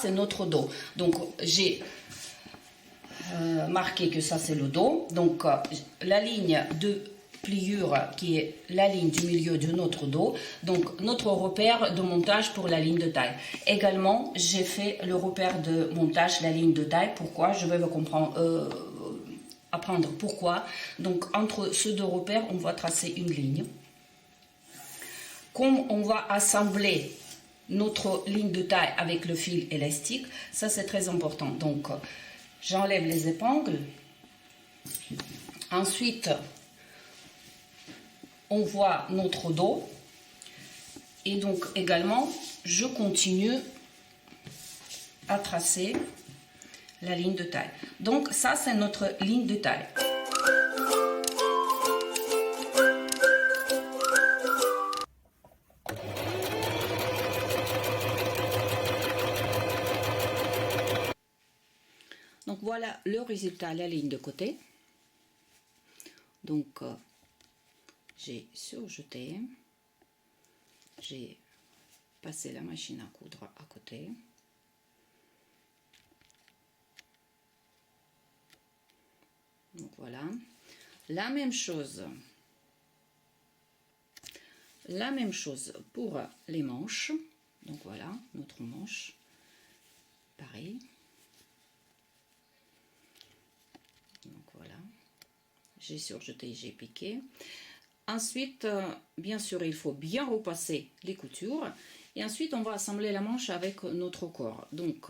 c'est notre dos. Donc, j'ai marqué que ça, c'est le dos. Donc, la ligne de pliure qui est la ligne du milieu de notre dos. Donc, notre repère de montage pour la ligne de taille. Également, j'ai fait le repère de montage, la ligne de taille. Pourquoi? Je vais vous apprendre pourquoi. Donc, entre ces deux repères, on va tracer une ligne. Comme on va assembler notre ligne de taille avec le fil élastique, ça c'est très important. Donc, j'enlève les épingles. Ensuite, on voit notre dos. Et donc, également, je continue à tracer la ligne de taille. Donc, ça c'est notre ligne de taille. Donc voilà le résultat, la ligne de côté. Donc j'ai surjeté, j'ai passé la machine à coudre à côté. Donc voilà, la même chose pour les manches. Donc voilà notre manche, pareil. Donc voilà, j'ai surjeté, j'ai piqué. Ensuite, bien sûr, il faut bien repasser les coutures. Et ensuite, on va assembler la manche avec notre corps. Donc,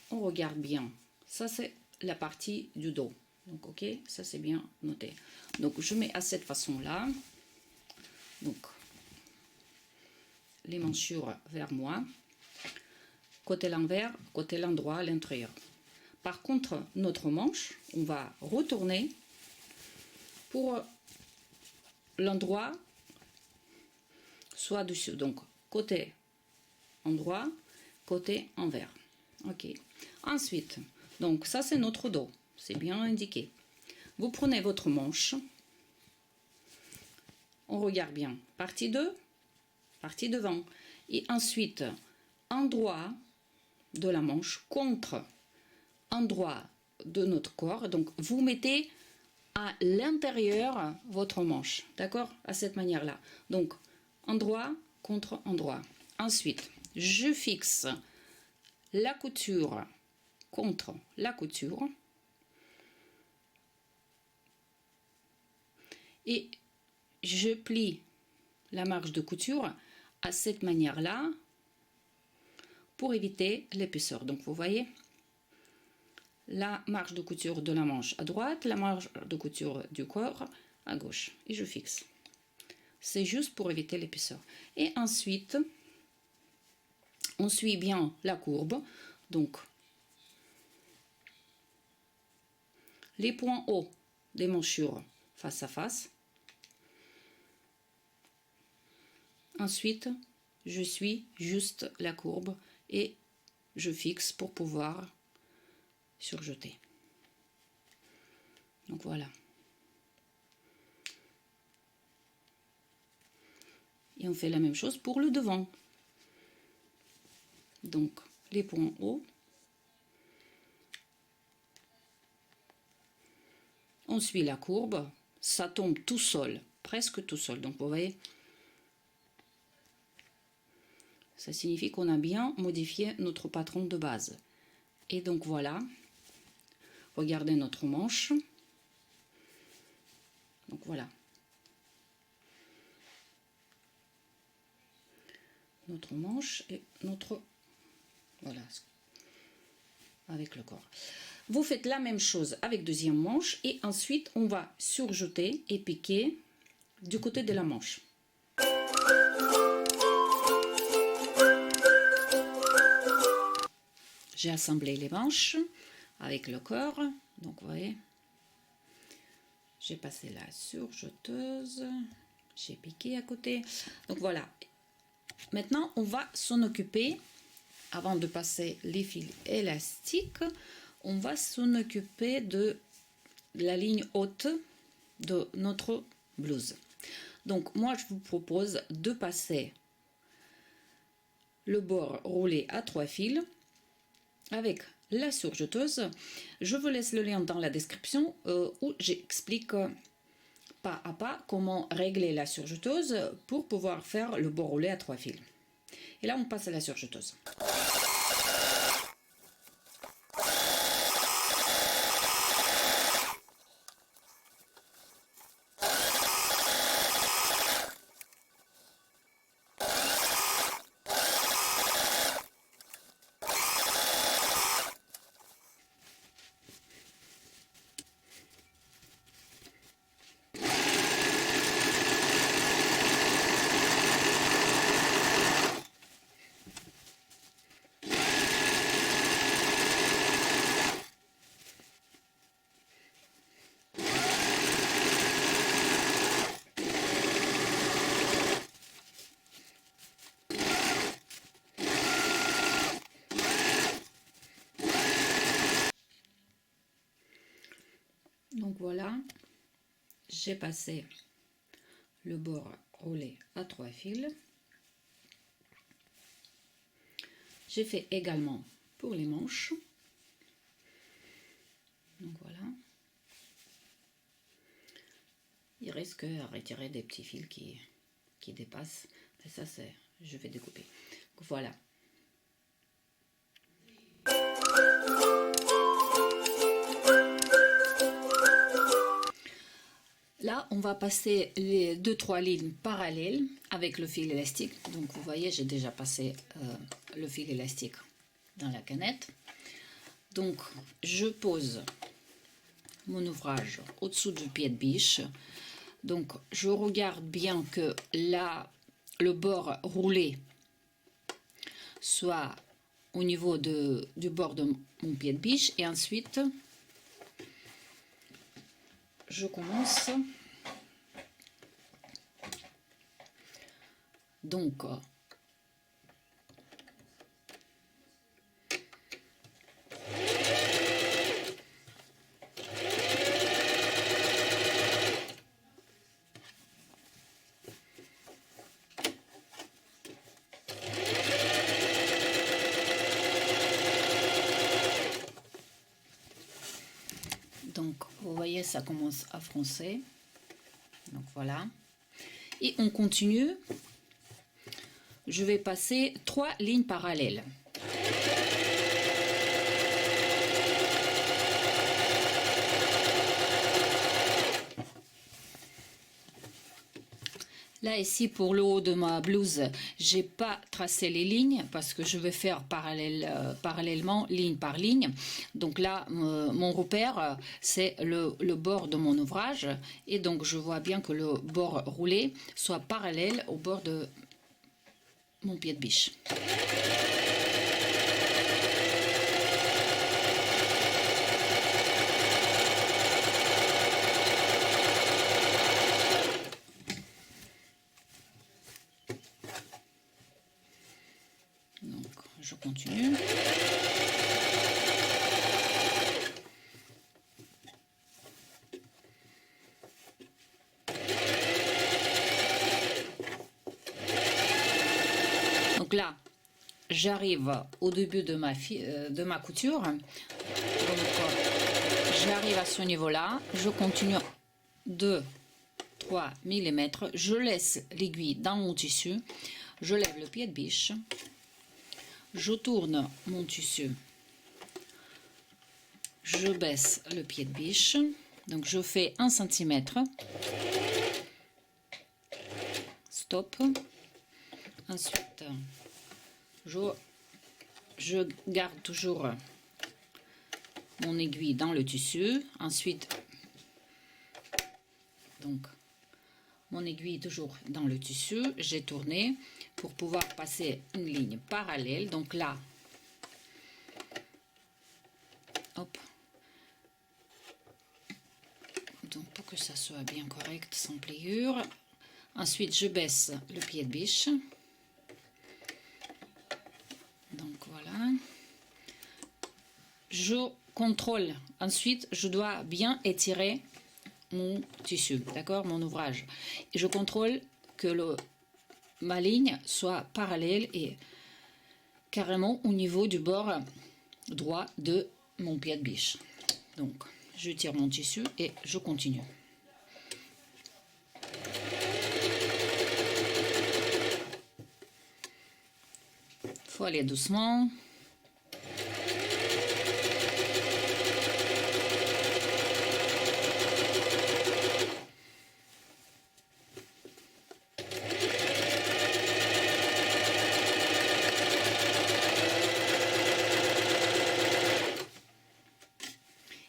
on regarde bien. Ça, c'est la partie du dos. Donc, ok, ça c'est bien noté. Donc, je mets à cette façon-là. Donc, les manchures vers moi. Côté l'envers, côté l'endroit, à l'intérieur. Par contre, notre manche, on va retourner pour l'endroit soit dessus. Donc, côté endroit, côté envers. Ok. Ensuite, donc ça c'est notre dos. C'est bien indiqué. Vous prenez votre manche. On regarde bien. Partie 2, partie devant. Et ensuite, endroit de la manche contre endroit de notre corps. Donc, vous mettez à l'intérieur votre manche. D'accord? À cette manière-là. Donc, endroit contre endroit. Ensuite, je fixe la couture contre la couture. Et je plie la marge de couture à cette manière-là pour éviter l'épaisseur. Donc, vous voyez, la marge de couture de la manche à droite, la marge de couture du corps à gauche. Et je fixe. C'est juste pour éviter l'épaisseur. Et ensuite, on suit bien la courbe. Donc, les points hauts des manchures face à face. Ensuite, je suis juste la courbe et je fixe pour pouvoir surjeter. Donc voilà. Et on fait la même chose pour le devant. Donc les points hauts. On suit la courbe. Ça tombe tout seul, presque tout seul. Donc vous voyez, ça signifie qu'on a bien modifié notre patron de base. Et donc voilà. Regardez notre manche. Donc voilà. Notre manche et notre... Voilà. Avec le corps. Vous faites la même chose avec deuxième manche. Et ensuite, on va surjeter et piquer du côté de la manche. J'ai assemblé les manches avec le corps. Donc, vous voyez, j'ai passé la surjeteuse, j'ai piqué à côté. Donc, voilà. Maintenant, on va s'en occuper, avant de passer les fils élastiques, on va s'en occuper de la ligne haute de notre blouse. Donc, moi, je vous propose de passer le bord roulé à 3 fils avec la surjeteuse. Je vous laisse le lien dans la description où j'explique pas à pas comment régler la surjeteuse pour pouvoir faire le bord roulé à 3 fils. Et là on passe à la surjeteuse. Donc voilà, j'ai passé le bord roulé à 3 fils. J'ai fait également pour les manches. Donc voilà. Il risque à retirer des petits fils qui dépassent. Et ça, je vais découper. Donc voilà. Là, on va passer les 2-3 lignes parallèles avec le fil élastique. Donc, vous voyez, j'ai déjà passé le fil élastique dans la canette. Donc, je pose mon ouvrage au-dessous du pied de biche. Donc, je regarde bien que là, le bord roulé soit au niveau du bord de mon pied de biche. Et ensuite, je commence donc vous voyez, ça commence à froncer. Donc voilà. Et on continue. Je vais passer 3 lignes parallèles. Là ici pour le haut de ma blouse, j'ai pas tracé les lignes parce que je vais faire parallèlement ligne par ligne. Donc là mon repère c'est le bord de mon ouvrage et donc je vois bien que le bord roulé soit parallèle au bord de mon pied de biche. Donc je continue. Donc là, j'arrive au début de ma couture. Donc, j'arrive à ce niveau-là. Je continue 2-3 mm. Je laisse l'aiguille dans mon tissu. Je lève le pied de biche. Je tourne mon tissu. Je baisse le pied de biche. Donc, je fais 1 cm. Stop. Ensuite, je garde toujours mon aiguille dans le tissu. Ensuite, donc, mon aiguille toujours dans le tissu. J'ai tourné pour pouvoir passer une ligne parallèle. Donc là, hop. Donc, pour que ça soit bien correct, sans pliure. Ensuite, je baisse le pied de biche. Donc voilà. Je contrôle. Ensuite, je dois bien étirer mon tissu, d'accord, mon ouvrage. Et je contrôle que ma ligne soit parallèle et carrément au niveau du bord droit de mon pied de biche. Donc, je tire mon tissu et je continue. Faut aller doucement.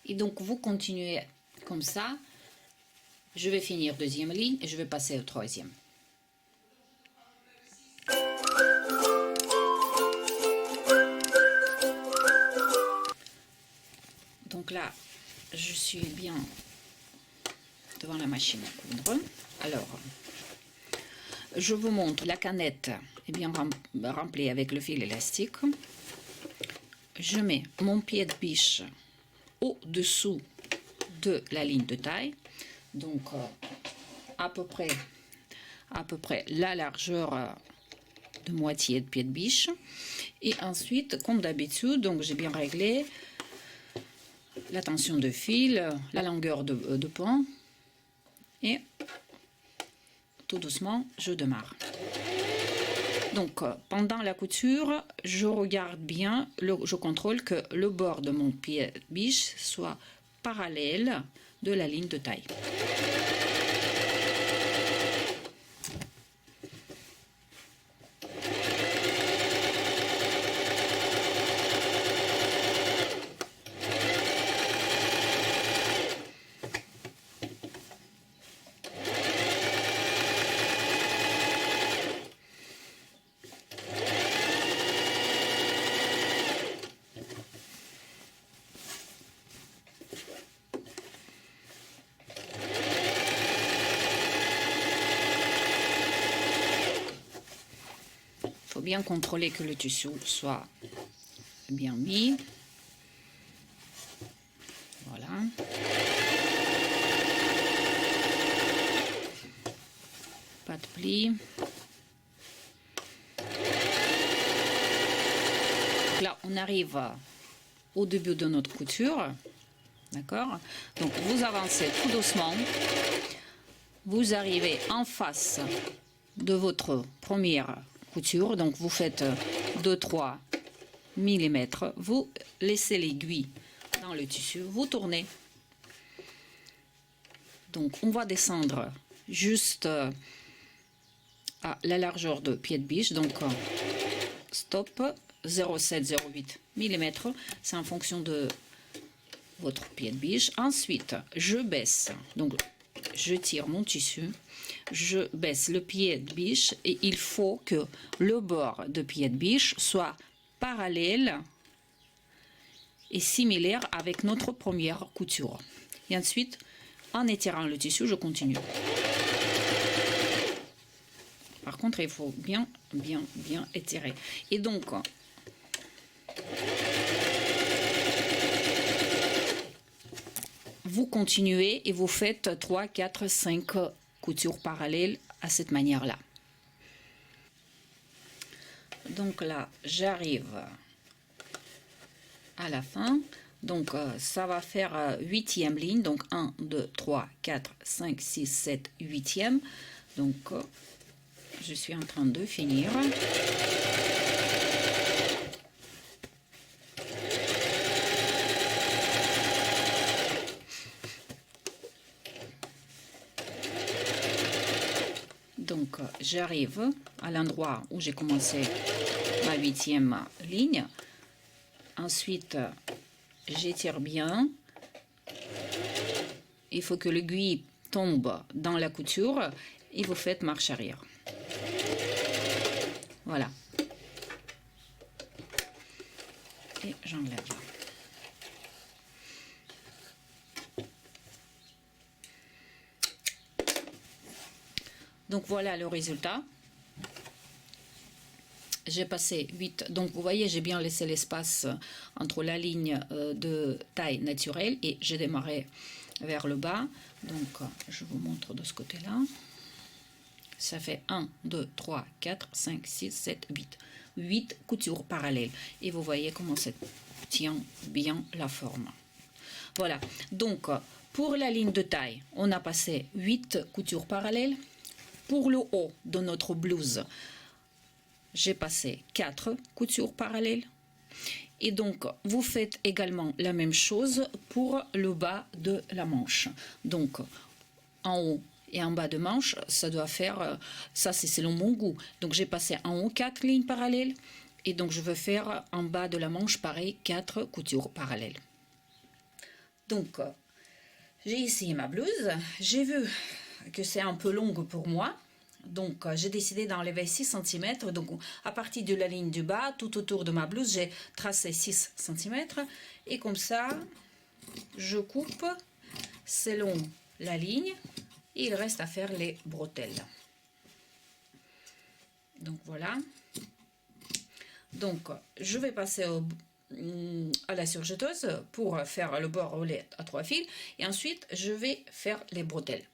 Et donc, vous continuez comme ça. Je vais finir deuxième ligne et je vais passer au troisième. Donc là, je suis bien devant la machine à coudre. Alors, je vous montre, la canette est bien remplie avec le fil élastique. Je mets mon pied de biche au-dessous de la ligne de taille, donc à peu près la largeur de moitié de pied de biche. Et ensuite, comme d'habitude, donc j'ai bien réglé la tension de fil, la longueur de pan, et tout doucement je démarre. Donc pendant la couture, je regarde bien, je contrôle que le bord de mon pied biche soit parallèle de la ligne de taille. Bien contrôler que le tissu soit bien mis. Voilà. Pas de plis. Là, on arrive au début de notre couture. D'accord? Donc, vous avancez tout doucement. Vous arrivez en face de votre première couture, donc vous faites 2-3 mm, vous laissez l'aiguille dans le tissu, vous tournez. Donc on va descendre juste à la largeur de pied de biche, donc stop, 0,7-0,8 mm, c'est en fonction de votre pied de biche. Ensuite je baisse, donc je tire mon tissu, je baisse le pied de biche et il faut que le bord de pied de biche soit parallèle et similaire avec notre première couture. Et ensuite, en étirant le tissu, je continue. Par contre, il faut bien étirer. Et donc, vous continuez et vous faites 3, 4, 5 coutures parallèles à cette manière-là. Donc là, j'arrive à la fin. Donc ça va faire 8e ligne. Donc 1, 2, 3, 4, 5, 6, 7, 8e. Donc je suis en train de finir. Donc j'arrive à l'endroit où j'ai commencé ma 8e ligne. Ensuite, j'étire bien. Il faut que l'aiguille tombe dans la couture et vous faites marche arrière. Voilà. Et j'enlève. Donc voilà le résultat. J'ai passé 8, donc vous voyez, j'ai bien laissé l'espace entre la ligne de taille naturelle et j'ai démarré vers le bas. Donc je vous montre de ce côté-là. ça fait 1, 2, 3, 4, 5, 6, 7, 8. 8 coutures parallèles. Et vous voyez comment ça tient bien la forme. Voilà. Donc, pour la ligne de taille, on a passé 8 coutures parallèles. Pour le haut de notre blouse, j'ai passé 4 coutures parallèles. Et donc, vous faites également la même chose pour le bas de la manche. Donc, en haut et en bas de manche, ça doit faire, ça c'est selon mon goût. Donc, j'ai passé en haut 4 lignes parallèles. Et donc, je veux faire en bas de la manche, pareil, 4 coutures parallèles. Donc, j'ai essayé ma blouse. J'ai vu que c'est un peu longue pour moi. Donc, j'ai décidé d'enlever 6 cm. Donc, à partir de la ligne du bas, tout autour de ma blouse, j'ai tracé 6 cm. Et comme ça, je coupe selon la ligne. Et il reste à faire les bretelles. Donc, voilà. Donc, je vais passer à la surjeteuse pour faire le bord roulé à 3 fils. Et ensuite, je vais faire les bretelles.